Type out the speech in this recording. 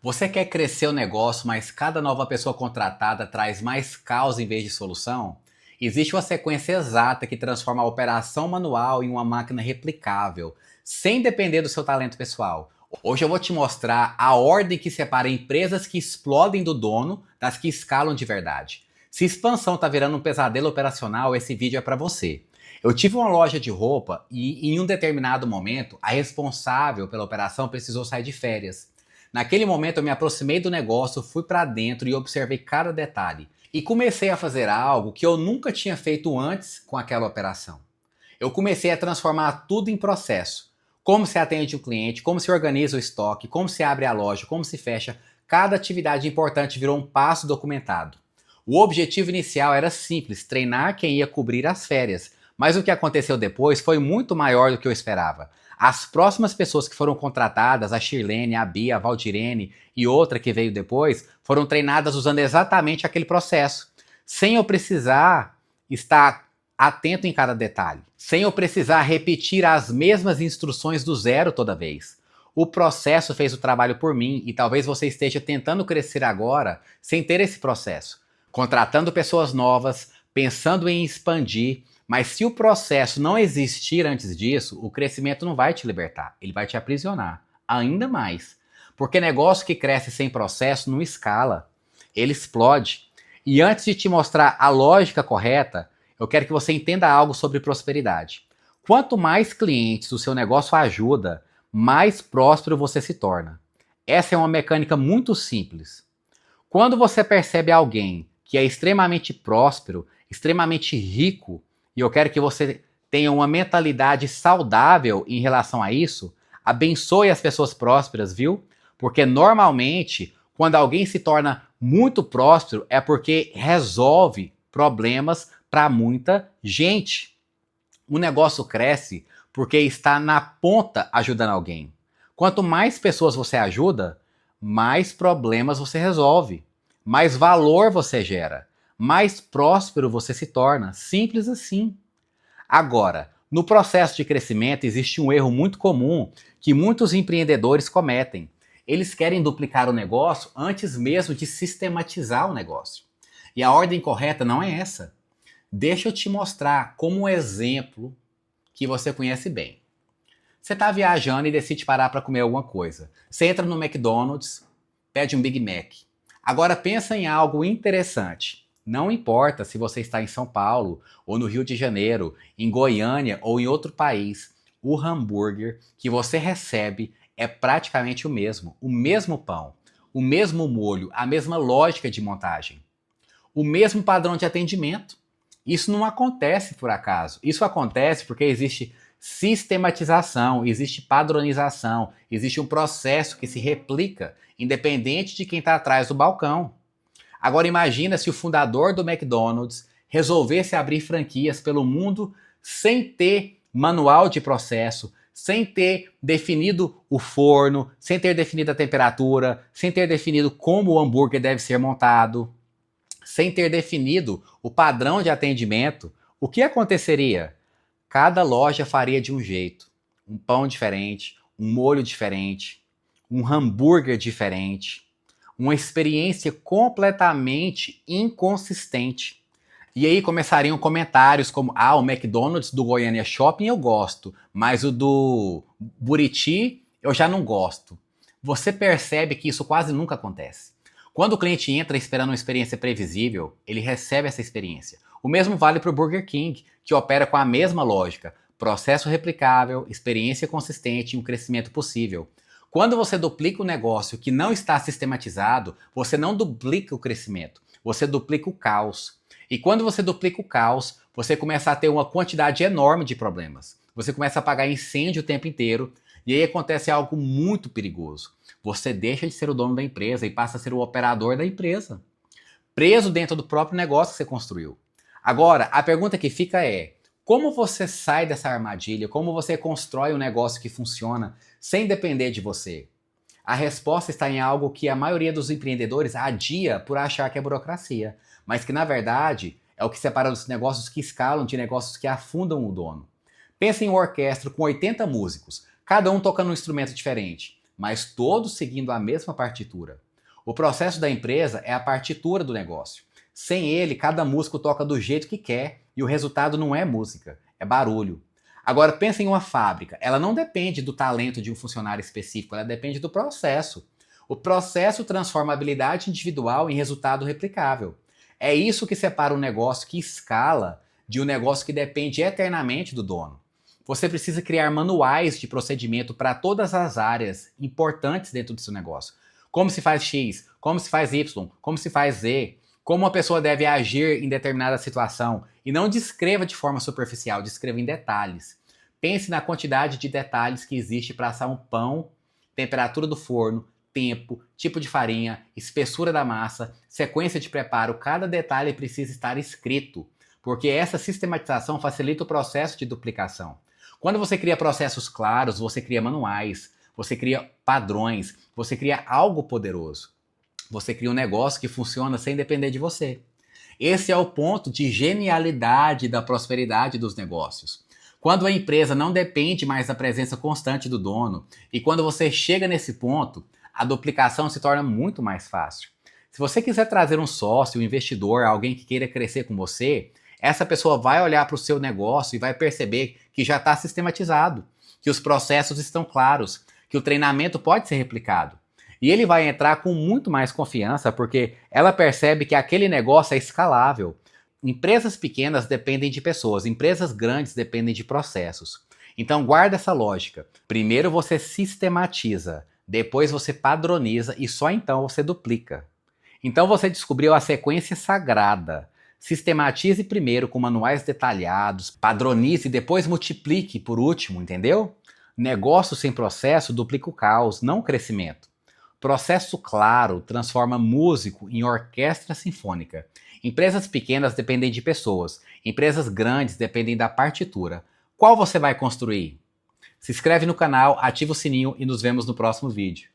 Você quer crescer o negócio, mas cada nova pessoa contratada traz mais caos em vez de solução? Existe uma sequência exata que transforma a operação manual em uma máquina replicável, sem depender do seu talento pessoal. Hoje eu vou te mostrar a ordem que separa empresas que explodem do dono das que escalam de verdade. Se expansão está virando um pesadelo operacional, esse vídeo é para você. Eu tive uma loja de roupa e, em um determinado momento, a responsável pela operação precisou sair de férias. Naquele momento eu me aproximei do negócio, fui para dentro e observei cada detalhe. E comecei a fazer algo que eu nunca tinha feito antes com aquela operação. Eu comecei a transformar tudo em processo. Como se atende o cliente, como se organiza o estoque, como se abre a loja, como se fecha. Cada atividade importante virou um passo documentado. O objetivo inicial era simples, treinar quem ia cobrir as férias. Mas o que aconteceu depois foi muito maior do que eu esperava. As próximas pessoas que foram contratadas, a Shirlene, a Bia, a Valdirene e outra que veio depois, foram treinadas usando exatamente aquele processo, sem eu precisar estar atento em cada detalhe, sem eu precisar repetir as mesmas instruções do zero toda vez. O processo fez o trabalho por mim e talvez você esteja tentando crescer agora sem ter esse processo, contratando pessoas novas, pensando em expandir, mas se o processo não existir antes disso, o crescimento não vai te libertar, ele vai te aprisionar, ainda mais. Porque negócio que cresce sem processo não escala, ele explode. E antes de te mostrar a lógica correta, eu quero que você entenda algo sobre prosperidade. Quanto mais clientes o seu negócio ajuda, mais próspero você se torna. Essa é uma mecânica muito simples. Quando você percebe alguém que é extremamente próspero, extremamente rico, e eu quero que você tenha uma mentalidade saudável em relação a isso, abençoe as pessoas prósperas, viu? Porque normalmente, quando alguém se torna muito próspero, é porque resolve problemas para muita gente. O negócio cresce porque está na ponta ajudando alguém. Quanto mais pessoas você ajuda, mais problemas você resolve, mais valor você gera, mais próspero você se torna. Simples assim. Agora, no processo de crescimento existe um erro muito comum que muitos empreendedores cometem. Eles querem duplicar o negócio antes mesmo de sistematizar o negócio. E a ordem correta não é essa. Deixa eu te mostrar como um exemplo que você conhece bem. Você está viajando e decide parar para comer alguma coisa. Você entra no McDonald's, pede um Big Mac. Agora pensa em algo interessante. Não importa se você está em São Paulo, ou no Rio de Janeiro, em Goiânia ou em outro país, o hambúrguer que você recebe é praticamente o mesmo pão, o mesmo molho, a mesma lógica de montagem, o mesmo padrão de atendimento. Isso não acontece por acaso. Isso acontece porque existe sistematização, existe padronização, existe um processo que se replica, independente de quem está atrás do balcão. Agora imagina se o fundador do McDonald's resolvesse abrir franquias pelo mundo sem ter manual de processo, sem ter definido o forno, sem ter definido a temperatura, sem ter definido como o hambúrguer deve ser montado, sem ter definido o padrão de atendimento. O que aconteceria? Cada loja faria de um jeito. Um pão diferente, um molho diferente, um hambúrguer diferente, uma experiência completamente inconsistente. E aí começariam comentários como: ah, o McDonald's do Goiânia Shopping eu gosto, mas o do Buriti eu já não gosto. Você percebe que isso quase nunca acontece. Quando o cliente entra esperando uma experiência previsível, ele recebe essa experiência. O mesmo vale para o Burger King, que opera com a mesma lógica: processo replicável, experiência consistente e um crescimento possível. Quando você duplica o negócio que não está sistematizado, você não duplica o crescimento, você duplica o caos. E quando você duplica o caos, você começa a ter uma quantidade enorme de problemas. Você começa a apagar incêndio o tempo inteiro, e aí acontece algo muito perigoso. Você deixa de ser o dono da empresa e passa a ser o operador da empresa, preso dentro do próprio negócio que você construiu. Agora, a pergunta que fica é: como você sai dessa armadilha? Como você constrói um negócio que funciona sem depender de você? A resposta está em algo que a maioria dos empreendedores adia por achar que é burocracia, mas que na verdade é o que separa os negócios que escalam de negócios que afundam o dono. Pensa em uma orquestra com 80 músicos, cada um tocando um instrumento diferente. mas todos seguindo a mesma partitura. O processo da empresa é a partitura do negócio. Sem ele, cada músico toca do jeito que quer e o resultado não é música, é barulho. Agora pensa em uma fábrica, ela não depende do talento de um funcionário específico, ela depende do processo. O processo transforma a habilidade individual em resultado replicável. É isso que separa um negócio que escala de um negócio que depende eternamente do dono. Você precisa criar manuais de procedimento para todas as áreas importantes dentro do seu negócio. Como se faz X, como se faz Y, como se faz Z, como uma pessoa deve agir em determinada situação. E não descreva de forma superficial, descreva em detalhes. Pense na quantidade de detalhes que existe para assar um pão, temperatura do forno, tempo, tipo de farinha, espessura da massa, sequência de preparo. Cada detalhe precisa estar escrito, porque essa sistematização facilita o processo de duplicação. Quando você cria processos claros, você cria manuais, você cria padrões, você cria algo poderoso. Você cria um negócio que funciona sem depender de você. Esse é o ponto de genialidade da prosperidade dos negócios. Quando a empresa não depende mais da presença constante do dono, e quando você chega nesse ponto, a duplicação se torna muito mais fácil. Se você quiser trazer um sócio, um investidor, alguém que queira crescer com você, essa pessoa vai olhar para o seu negócio e vai perceber que já está sistematizado, que os processos estão claros, que o treinamento pode ser replicado. E ele vai entrar com muito mais confiança porque ela percebe que aquele negócio é escalável. Empresas pequenas dependem de pessoas, empresas grandes dependem de processos. Então guarda essa lógica. Primeiro você sistematiza, depois você padroniza e só então você duplica. Então você descobriu a sequência sagrada. Sistematize primeiro com manuais detalhados, padronize e depois multiplique por último, entendeu? Negócio sem processo duplica o caos, não o crescimento. Processo claro transforma músico em orquestra sinfônica. Empresas pequenas dependem de pessoas, empresas grandes dependem da partitura. Qual você vai construir? Se inscreve no canal, ativa o sininho e nos vemos no próximo vídeo.